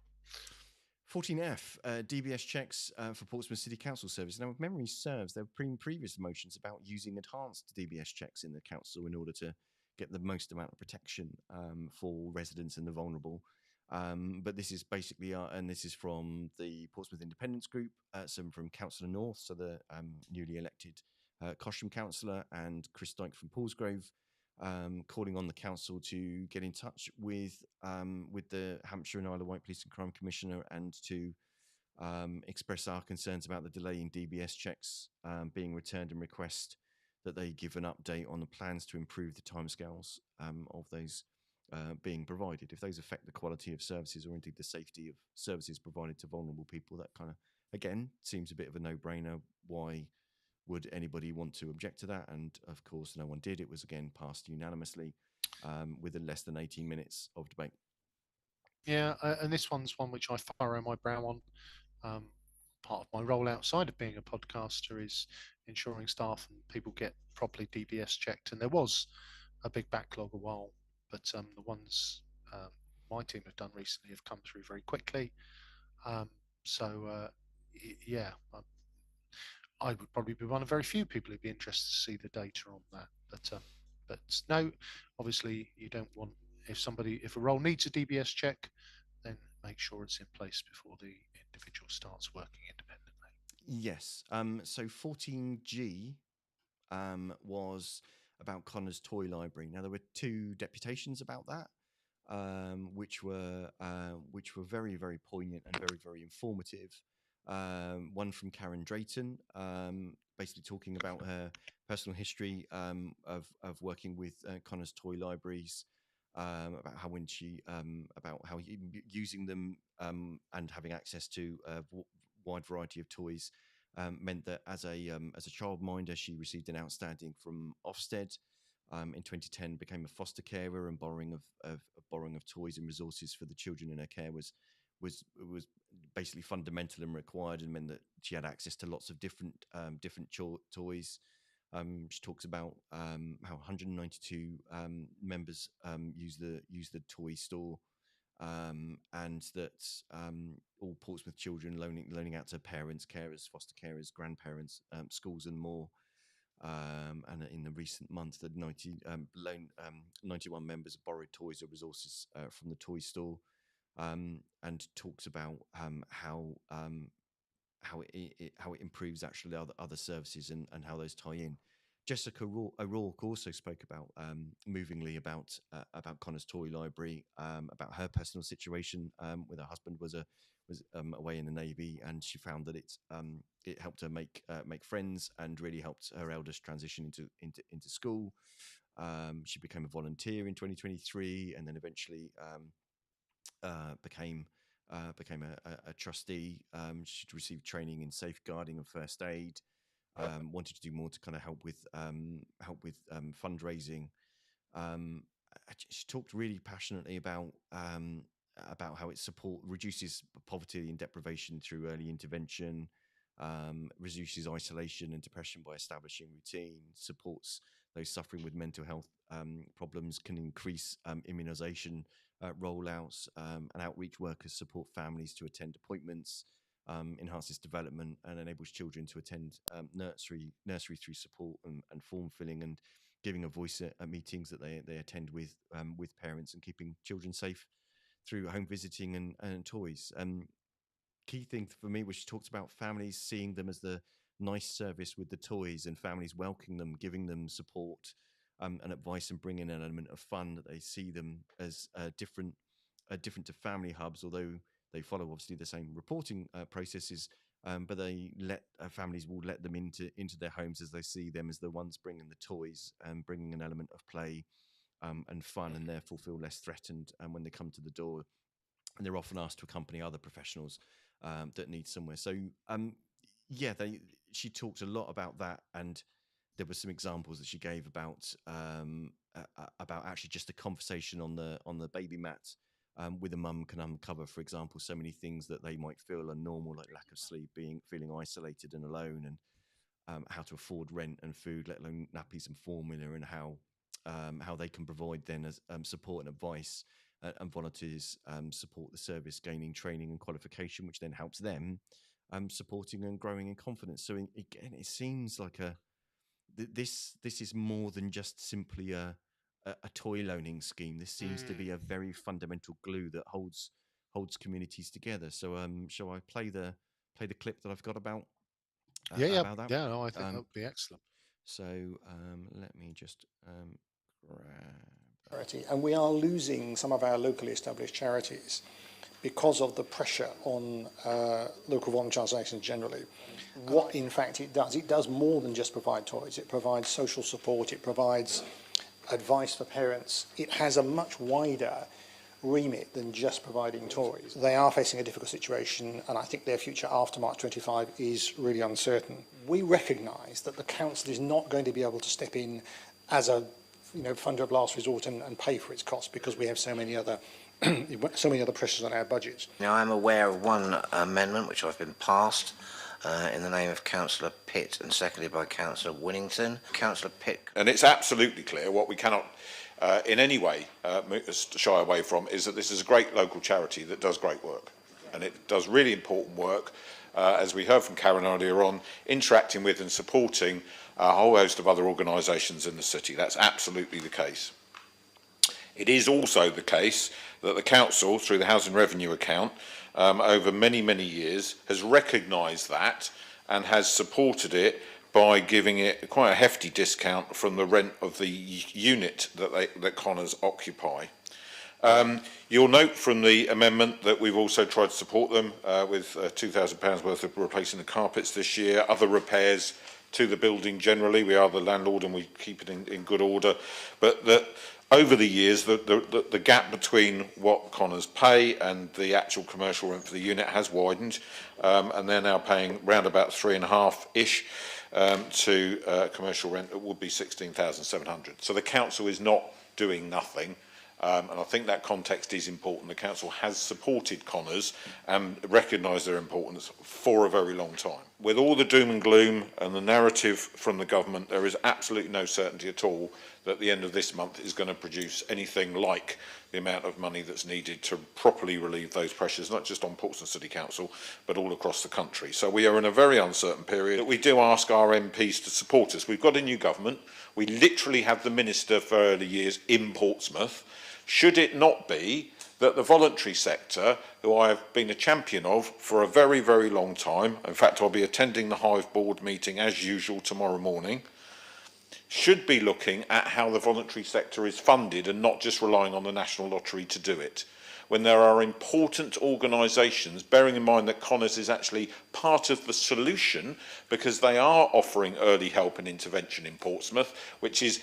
14F, DBS checks for Portsmouth City Council service. Now, if memory serves, there have been previous motions about using enhanced DBS checks in the council in order to get the most amount of protection for residents and the vulnerable. But this is basically, and this is from the Portsmouth Independence Group, some from Councillor North, so the newly elected Cosham councillor, and Chris Dyke from Paulsgrove, calling on the council to get in touch with the Hampshire and Isle of Wight Police and Crime Commissioner and to express our concerns about the delay in DBS checks being returned and request that they give an update on the plans to improve the timescales of those being provided. If those affect the quality of services or indeed the safety of services provided to vulnerable people, that kind of, again, seems a bit of a no-brainer why would anybody want to object to that? And of course, no one did. It was again passed unanimously within less than 18 minutes of debate. Yeah, and this one's one which I furrow my brow on. Part of my role outside of being a podcaster is ensuring staff and people get properly DBS checked. And there was a big backlog a while, but the ones my team have done recently have come through very quickly. Yeah, I would probably be one of very few people who'd be interested to see the data on that. But no, obviously you don't want, if a role needs a DBS check, then make sure it's in place before the individual starts working independently. Yes. So 14G was about Connor's Toy Library. Now there were 2 deputations about that, which were very, very poignant and very, very informative. One from Karen Drayton, basically talking about her personal history of working with Connor's Toy Libraries, about how when she about how using them and having access to a wide variety of toys meant that as a childminder, she received an outstanding from Ofsted. In 2010, became a foster carer, and borrowing of toys and resources for the children in her care was basically fundamental and required, and meant that she had access to lots of different toys. She talks about how 192 members use the toy store, and that all Portsmouth children loaning out to parents, carers, foster carers, grandparents, schools, and more. And in the recent months, the 91 members borrowed toys or resources from the toy store, and talks about how it improves actually other services and how those tie in. Jessica O'Rourke also spoke about movingly about Connor's Toy Library, about her personal situation with her husband was away in the Navy, and she found that it helped her make friends and really helped her eldest transition into school. She became a volunteer in 2023, and then eventually became a trustee. She'd received training in safeguarding and first aid. Wanted to do more to kind of help with fundraising. She talked really passionately about how it reduces poverty and deprivation through early intervention, reduces isolation and depression by establishing routine, supports those suffering with mental health problems, can increase immunisation rollouts, and outreach workers support families to attend appointments, enhances development, and enables children to attend nursery through support and form filling, and giving a voice at meetings that they attend with parents, and keeping children safe through home visiting and toys. Key thing for me was she talked about families seeing them as the nice service with the toys, and families welcoming them, giving them support and advice, and bringing an element of fun, that they see them as different to family hubs, although they follow obviously the same reporting processes, but they families will let them into their homes as they see them as the ones bringing the toys and bringing an element of play and fun, and therefore feel less threatened when they come to the door. And they're often asked to accompany other professionals that need somewhere. So she talked a lot about that, and there were some examples that she gave about actually just a conversation on the baby mat with a mum can uncover, for example, so many things that they might feel are normal, like lack of sleep, feeling isolated and alone, and how to afford rent and food, let alone nappies and formula, and how they can provide then as support and advice, and volunteers support the service, gaining training and qualification, which then helps them supporting and growing in confidence. So again, it seems like this is more than just simply a toy loaning scheme. This seems to be a very fundamental glue that holds communities together. So shall I play the clip that I've got about about that? Yeah, no, I think that would be excellent. So let me just grab. And we are losing some of our locally established charities because of the pressure on local volunteer organisations generally. What in fact it does more than just provide toys. It provides social support, it provides advice for parents. It has a much wider remit than just providing toys. They are facing a difficult situation, and I think their future after March 25 is really uncertain. we recognise that the council is not going to be able to step in as a funder of last resort and pay for its costs, because we have so many other pressures on our budgets. Now, I'm aware of one amendment which I've been passed in the name of Councillor Pitt and seconded by Councillor Winnington. Councillor Pitt. And it's absolutely clear what we cannot in any way shy away from is that this is a great local charity that does great work, and it does really important work, as we heard from Karen earlier on, interacting with and supporting a whole host of other organisations in the city. That's absolutely the case. It is also the case that the council, through the housing revenue account, over many, many years, has recognised that and has supported it by giving it quite a hefty discount from the rent of the unit that Connors occupy. You'll note from the amendment that we've also tried to support them with £2,000 worth of replacing the carpets this year, other repairs to the building generally. We are the landlord and we keep it in good order. But that over the years, the gap between what Connors pay and the actual commercial rent for the unit has widened, and they're now paying round about 3.5-ish to commercial rent that would be 16,700. So the council is not doing nothing. And I think that context is important. The council has supported Connors and recognised their importance for a very long time. With all the doom and gloom and the narrative from the government, there is absolutely no certainty at all that the end of this month is going to produce anything like the amount of money that's needed to properly relieve those pressures, not just on Portsmouth City Council, but all across the country. So we are in a very uncertain period. We do ask our MPs to support us. We've got a new government. We literally have the Minister for early years in Portsmouth. Should it not be that the voluntary sector, who I have been a champion of for a very, very long time, in fact I'll be attending the Hive board meeting as usual tomorrow morning, should be looking at how the voluntary sector is funded and not just relying on the National Lottery to do it. When there are important organisations, bearing in mind that Connors is actually part of the solution because they are offering early help and intervention in Portsmouth, which is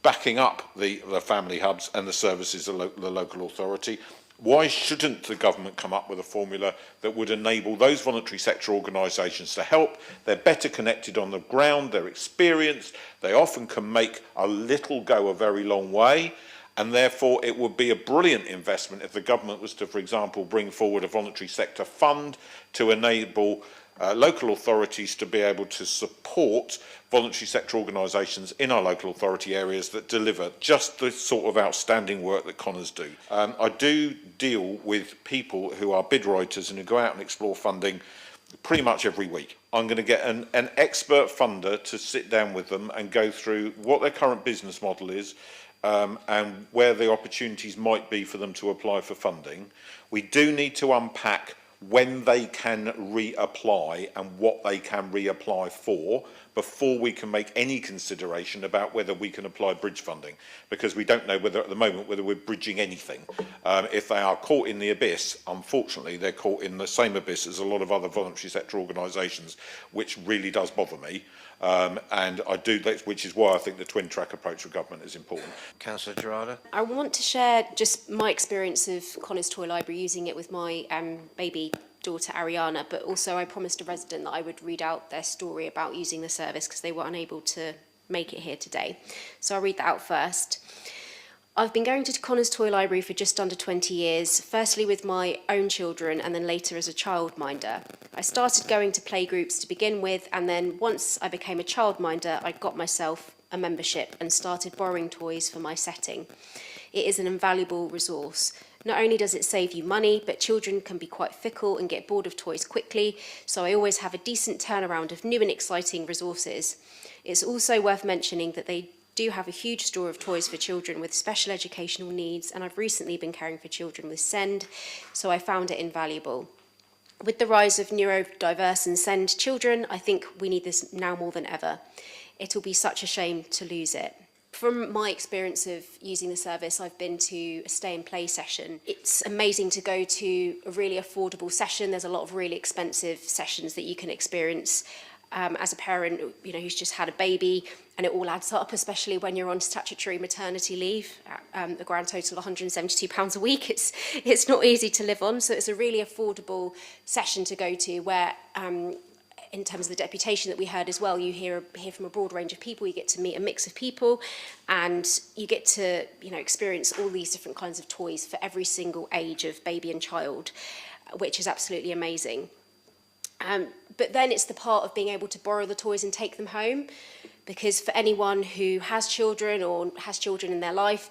backing up the family hubs and the services of the local authority. Why shouldn't the government come up with a formula that would enable those voluntary sector organisations to help? They're better connected on the ground, they're experienced, they often can make a little go a very long way, and therefore it would be a brilliant investment if the government was to, for example, bring forward a voluntary sector fund to enable local authorities to be able to support voluntary sector organisations in our local authority areas that deliver just the sort of outstanding work that Connors do. I do deal with people who are bid writers and who go out and explore funding pretty much every week. I'm going to get an expert funder to sit down with them and go through what their current business model is and where the opportunities might be for them to apply for funding. We do need to unpack when they can reapply and what they can reapply for before we can make any consideration about whether we can apply bridge funding, because we don't know whether at the moment whether we're bridging anything. If they are caught in the abyss, unfortunately they're caught in the same abyss as a lot of other voluntary sector organisations, which really does bother me. And I do, which is why I think the twin track approach of government is important. Councillor Gerardo. I want to share just my experience of Connors Toy Library, using it with my baby daughter Ariana, but also I promised a resident that I would read out their story about using the service because they were unable to make it here today. So I'll read that out first. I've been going to Connors Toy Library for just under 20 years, firstly with my own children and then later as a childminder. I started going to playgroups to begin with, and then once I became a childminder, I got myself a membership and started borrowing toys for my setting. It is an invaluable resource. Not only does it save you money, but children can be quite fickle and get bored of toys quickly, so I always have a decent turnaround of new and exciting resources. It's also worth mentioning that they do have a huge store of toys for children with special educational needs, and I've recently been caring for children with SEND, so I found it invaluable. With the rise of neurodiverse and SEND children, I think we need this now more than ever. It'll be such a shame to lose it. From my experience of using the service, I've been to a stay and play session. It's amazing to go to a really affordable session. There's a lot of really expensive sessions that you can experience as a parent, who's just had a baby, and it all adds up, especially when you're on statutory maternity leave. The grand total of £172 a week. It's not easy to live on, so it's a really affordable session to go to where in terms of the deputation that we heard as well, you hear from a broad range of people, you get to meet a mix of people, and you get to, you know, experience all these different kinds of toys for every single age of baby and child, which is absolutely amazing. But then it's the part of being able to borrow the toys and take them home, because for anyone who has children or has children in their life,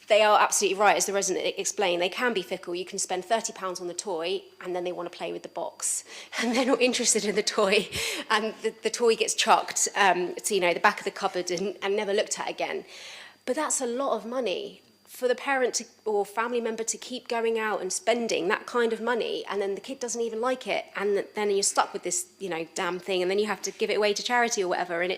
they are absolutely right, as the resident explained, they can be fickle. You can spend £30 on the toy and then they want to play with the box and they're not interested in the toy, and the toy gets chucked to, you know, the back of the cupboard and never looked at again. But that's a lot of money for the parent or family member to keep going out and spending that kind of money, and then the kid doesn't even like it, and then you're stuck with this, you know, damn thing, and then you have to give it away to charity or whatever, and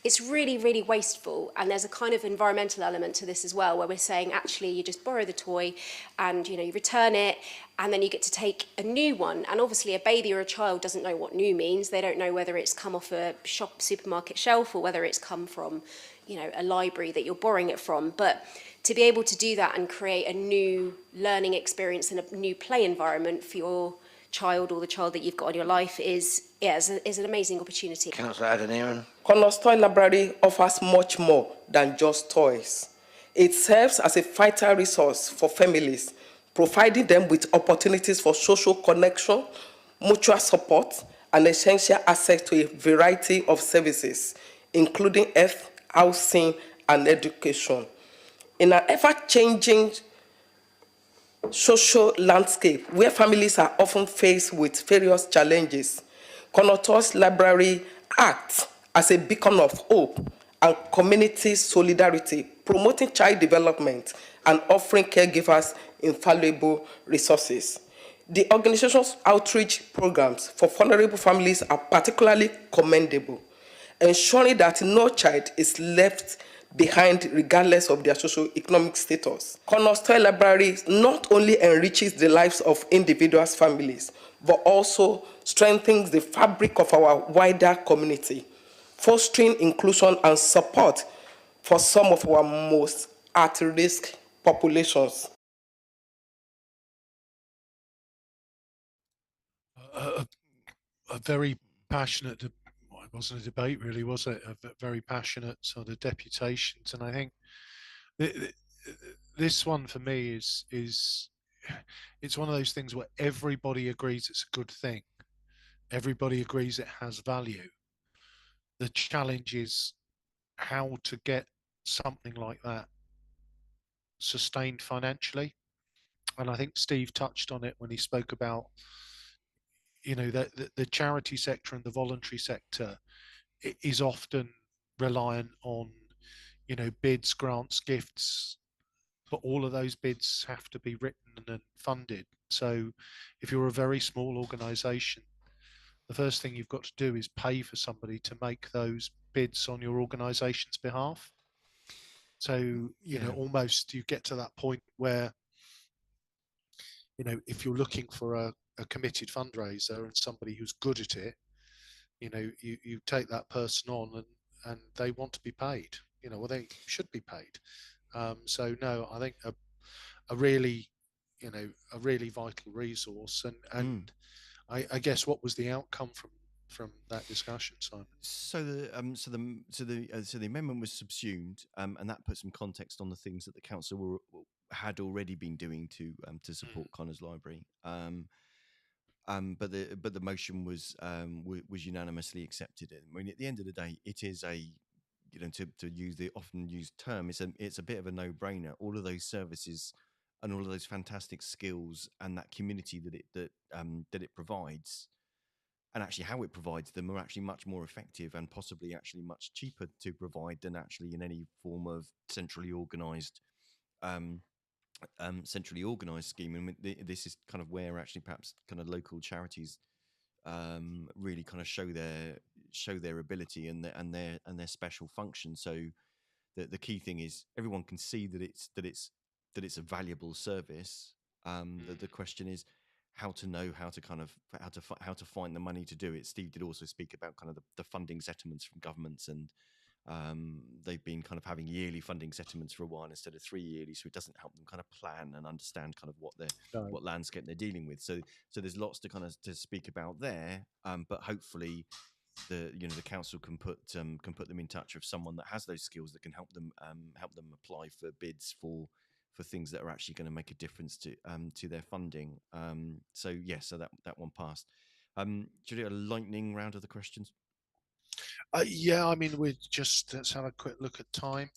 it's really, really wasteful. And there's a kind of environmental element to this as well, where we're saying, actually, you just borrow the toy and, you know, you return it, and then you get to take a new one. And obviously a baby or a child doesn't know what new means. They don't know whether it's come off a supermarket shelf or whether it's come from, you know, a library that you're borrowing it from. But to be able to do that and create a new learning experience and a new play environment for your child or the child that you've got in your life is an amazing opportunity. Councillor Adeniran. Connors Toy Library offers much more than just toys. It serves as a vital resource for families, providing them with opportunities for social connection, mutual support, and essential access to a variety of services, including health, housing, and education. In an ever-changing social landscape where families are often faced with various challenges, Connors Library acts as a beacon of hope and community solidarity, promoting child development and offering caregivers invaluable resources. The organization's outreach programs for vulnerable families are particularly commendable, ensuring that no child is left behind regardless of their socio-economic status. Connors Toy Library not only enriches the lives of individuals' families, but also strengthens the fabric of our wider community, fostering inclusion and support for some of our most at-risk populations. A very passionate, well, it wasn't a debate really, was it? A very passionate sort of deputations, and I think this one for me is it's one of those things where everybody agrees it's a good thing. Everybody agrees it has value. The challenge is how to get something like that sustained financially. And I think Steve touched on it when he spoke about, you know, the charity sector and the voluntary sector is often reliant on, you know, bids, grants, gifts, but all of those bids have to be written and funded. So if you're a very small organisation, the first thing you've got to do is pay for somebody to make those bids on your organisation's behalf. So, you know, almost you get to that point where, you know, if you're looking for a committed fundraiser and somebody who's good at it, you know, you take that person on and they want to be paid, you know, well, they should be paid. So no, I think a really, you know, a really vital resource. And I guess what was the outcome from that discussion, Simon? So the amendment was subsumed, and that put some context on the things that the council had already been doing to support Connors Library. But the motion was unanimously accepted. I mean, at the end of the day, it is a, you know, to use the often used term, it's a bit of a no-brainer. All of those services and all of those fantastic skills and that community that it provides, and actually how it provides them, are actually much more effective and possibly actually much cheaper to provide than actually in any form of centrally organised scheme. And this is kind of where actually perhaps kind of local charities really kind of show their ability and their special function. So the key thing is everyone can see that it's a valuable service. The question is how to know how to find the money to do it. Steve did also speak about kind of the funding settlements from governments and they've been kind of having yearly funding settlements for a while instead of 3 yearly, so it doesn't help them kind of plan and understand kind of what landscape they're dealing with. So there's lots to kind of to speak about there, but hopefully the council can put them in touch with someone that has those skills that can help them apply for bids for things that are actually going to make a difference to their funding. So that one passed. Should we do a lightning round of the questions? Yeah, I mean, let's have a quick look at time.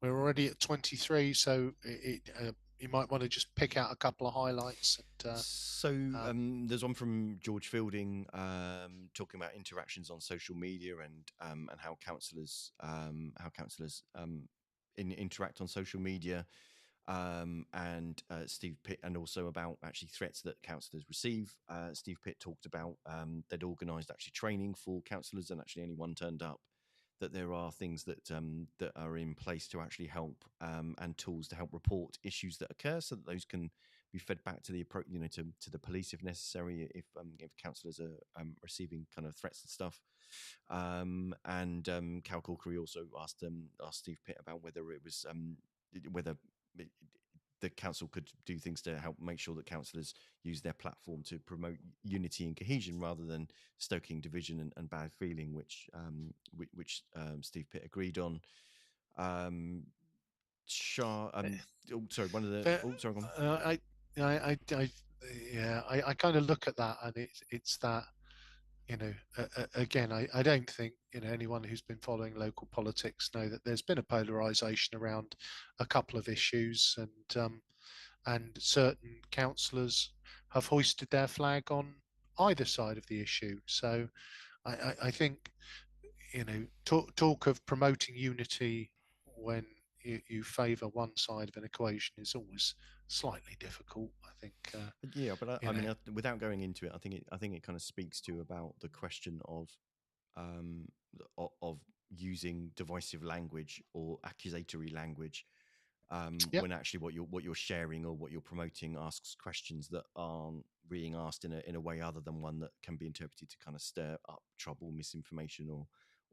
We're already at 23, so you might want to just pick out a couple of highlights. And, there's one from George Fielding talking about interactions on social media and how councillors interact on social media. And Steve Pitt, and also about actually threats that councillors receive. Steve Pitt talked about they'd organised actually training for councillors, and actually only one turned up. That there are things that that are in place to actually help, and tools to help report issues that occur, so that those can be fed back to the to the police if necessary, if councillors are receiving kind of threats and stuff. And Cal Corkery also asked Steve Pitt about whether it was whether the council could do things to help make sure that councillors use their platform to promote unity and cohesion rather than stoking division and bad feeling, which Steve Pitt agreed on. One of the. I kind of look at that, and it's that, again, I don't think anyone who's been following local politics know that there's been a polarisation around a couple of issues, and certain councillors have hoisted their flag on either side of the issue. So I think talk of promoting unity when you favour one side of an equation is always slightly difficult, I think. I mean, without going into it, I think it kind of speaks to about the question of using divisive language or accusatory language when actually what you're sharing or what you're promoting asks questions that aren't being asked in a way other than one that can be interpreted to kind of stir up trouble, misinformation,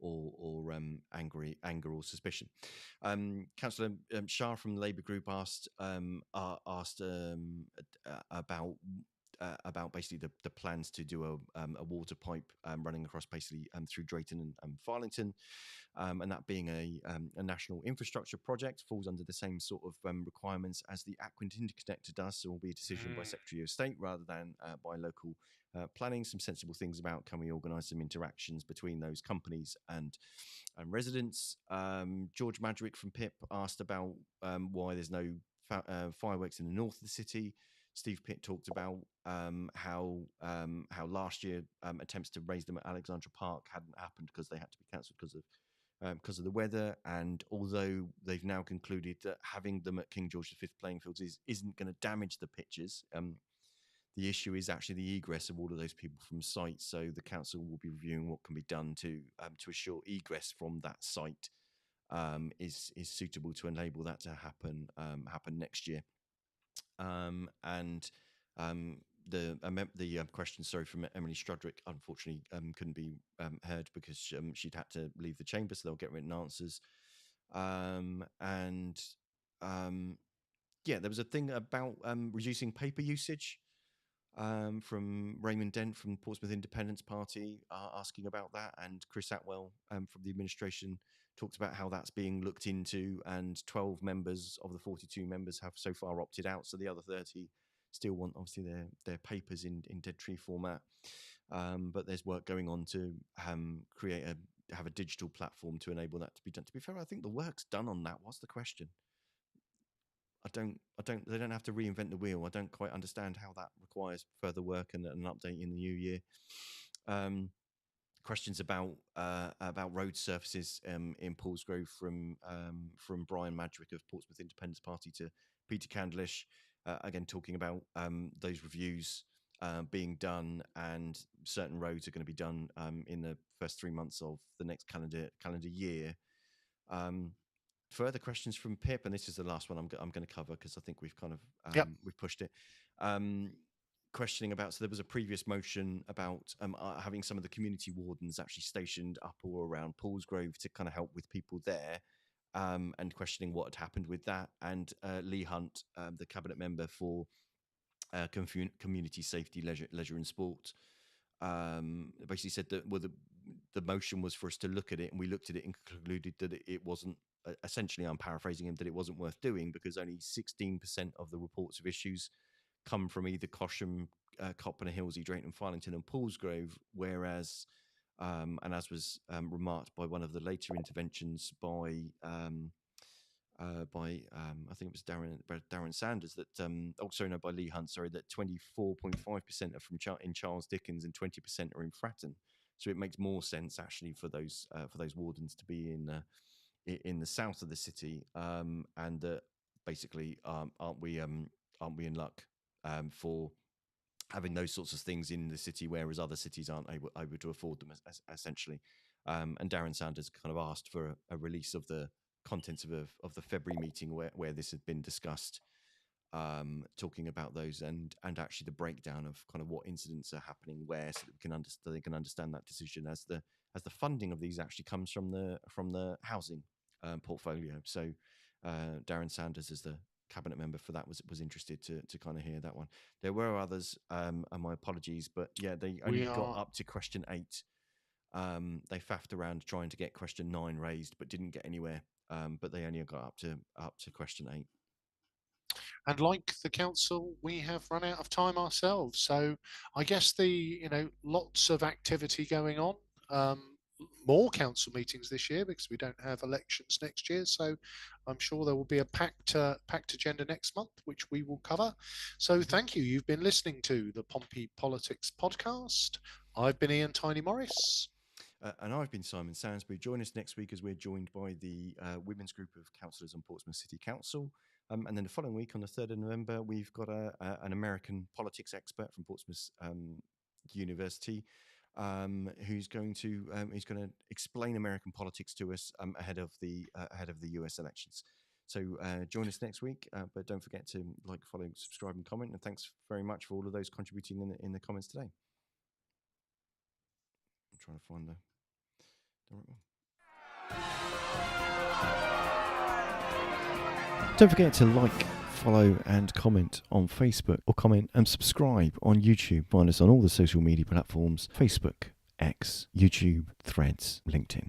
or anger or suspicion. Councillor Shah from the Labour Group asked about basically the plans to do a water pipe running across basically through Drayton and Farlington, and that being a national infrastructure project falls under the same sort of requirements as the Aquint Interconnector does, so will be a decision by Secretary of State rather than by local planning. Some sensible things about can we organise some interactions between those companies and residents. George Madrick from PIP asked about why there's no fireworks in the north of the city. Steve Pitt talked about how last year attempts to raise them at Alexandra Park hadn't happened because they had to be cancelled because of the weather. And although they've now concluded that having them at King George V playing fields isn't going to damage the pitches, the issue is actually the egress of all of those people from site. So the council will be reviewing what can be done to assure egress from that site is suitable to enable that to happen next year. The question, from Emily Strudrick, unfortunately couldn't be heard because she'd had to leave the chamber, so they'll get written answers. There was a thing about reducing paper usage from Raymond Dent from Portsmouth Independence Party asking about that, and Chris Atwell from the administration talked about how that's being looked into, and 12 members of the 42 members have so far opted out, so the other 30 still want obviously their papers in dead tree format, but there's work going on to have a digital platform to enable that to be done. To be fair, I think the work's done on that. What's the question? They don't have to reinvent the wheel. I don't quite understand how that requires further work and an update in the new year. Questions about road surfaces in Paulsgrove from Brian Madrick of Portsmouth Independence Party to Peter Candlish, again talking about those reviews being done, and certain roads are going to be done in the first 3 months of the next calendar year. Further questions from Pip, and this is the last one I'm going to cover because I think we've kind of we've pushed it. questioning about, so there was a previous motion about having some of the community wardens actually stationed up or around Paulsgrove to kind of help with people there, and questioning what had happened with that. And Lee Hunt, the cabinet member for community safety, leisure and sport, basically said that the motion was for us to look at it, and we looked at it and concluded that it wasn't, essentially I'm paraphrasing him, that it wasn't worth doing because only 16% of the reports of issues come from either Cosham, Copner, Hillsey, Drayton, Farlington and Paulsgrove, whereas and as was remarked by one of the later interventions by I think it was Darren Sanders, that by Lee Hunt, sorry, that 24.5% are from in Charles Dickens and 20% are in Fratton. So it makes more sense actually for those wardens to be in the south of the city, and basically aren't we in luck for having those sorts of things in the city, whereas other cities aren't able to afford them, essentially. And Darren Sanders kind of asked for a release of the contents of the February meeting where this had been discussed, talking about those and actually the breakdown of kind of what incidents are happening where, so that they can understand that decision as the funding of these actually comes from the housing portfolio. So Darren Sanders, as the cabinet member for that, was interested to kind of hear that one. There were others, and my apologies, but yeah, they only got up to question 8. They faffed around trying to get question 9 raised, but didn't get anywhere. But they only got up to question 8. And like the council, we have run out of time ourselves. So I guess lots of activity going on. More council meetings this year because we don't have elections next year. So I'm sure there will be a packed agenda next month, which we will cover. So thank you. You've been listening to the Pompey Politics podcast. I've been Ian Tiny Morris. And I've been Simon Sainsbury. Join us next week as we're joined by the women's group of councillors on Portsmouth City Council. And then the following week, on the 3rd of November, we've got an American politics expert from Portsmouth University, who's going to explain American politics to us ahead of the US elections. So join us next week, but don't forget to like, follow, subscribe, and comment. And thanks very much for all of those contributing in the comments today. I'm trying to find the right one. Don't forget to like, follow and comment on Facebook, or comment and subscribe on YouTube. Find us on all the social media platforms: Facebook, X, YouTube, Threads, LinkedIn.